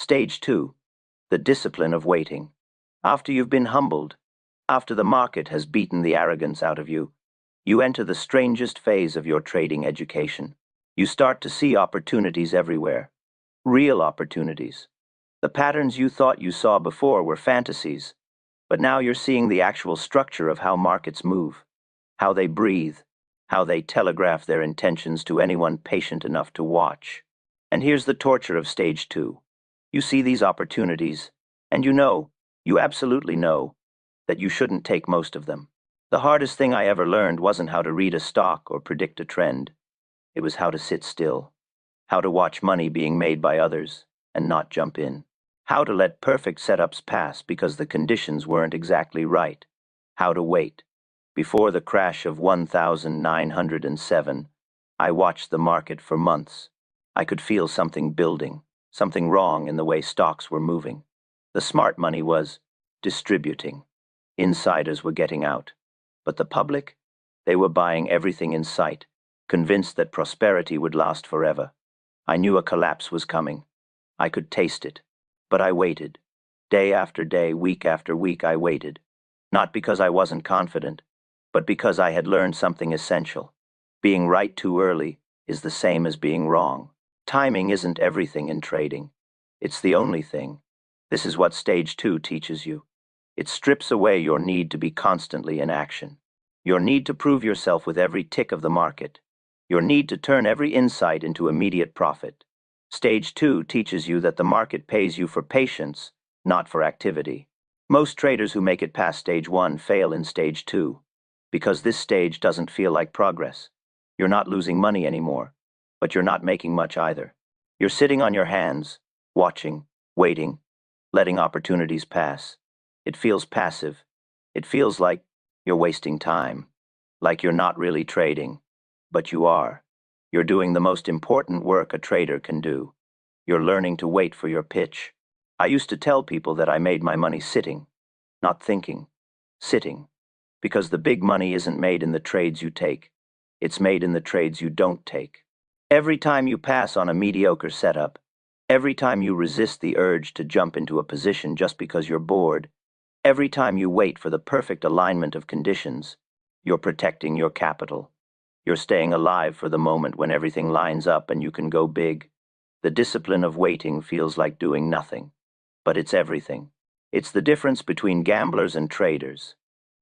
Stage 2, the discipline of waiting. After you've been humbled, after the market has beaten the arrogance out of you, you enter the strangest phase of your trading education. You start to see opportunities everywhere, real opportunities. The patterns you thought you saw before were fantasies, but now you're seeing the actual structure of how markets move, how they breathe, how they telegraph their intentions to anyone patient enough to watch. And here's the torture of Stage 2. You see these opportunities, and you absolutely know, that you shouldn't take most of them. The hardest thing I ever learned wasn't how to read a stock or predict a trend. It was how to sit still, how to watch money being made by others and not jump in, how to let perfect setups pass because the conditions weren't exactly right, how to wait. Before the crash of 1907, I watched the market for months. I could feel something building, something wrong in the way stocks were moving. The smart money was distributing. Insiders were getting out. But the public, they were buying everything in sight, convinced that prosperity would last forever. I knew a collapse was coming. I could taste it. But I waited. Day after day, week after week, I waited. Not because I wasn't confident, but because I had learned something essential. Being right too early is the same as being wrong. Timing isn't everything in trading. It's the only thing. This is what Stage 2 teaches you. It strips away your need to be constantly in action, your need to prove yourself with every tick of the market, your need to turn every insight into immediate profit. Stage 2 teaches you that the market pays you for patience, not for activity. Most traders who make it past Stage 1 fail in Stage 2, because this stage doesn't feel like progress. You're not losing money anymore, but you're not making much either. You're sitting on your hands, watching, waiting, letting opportunities pass. It feels passive. It feels like you're wasting time, like you're not really trading, but you are. You're doing the most important work a trader can do. You're learning to wait for your pitch. I used to tell people that I made my money sitting, not thinking, sitting, because the big money isn't made in the trades you take. It's made in the trades you don't take. Every time you pass on a mediocre setup, every time you resist the urge to jump into a position just because you're bored, every time you wait for the perfect alignment of conditions, you're protecting your capital. You're staying alive for the moment when everything lines up and you can go big. The discipline of waiting feels like doing nothing, but it's everything. It's the difference between gamblers and traders.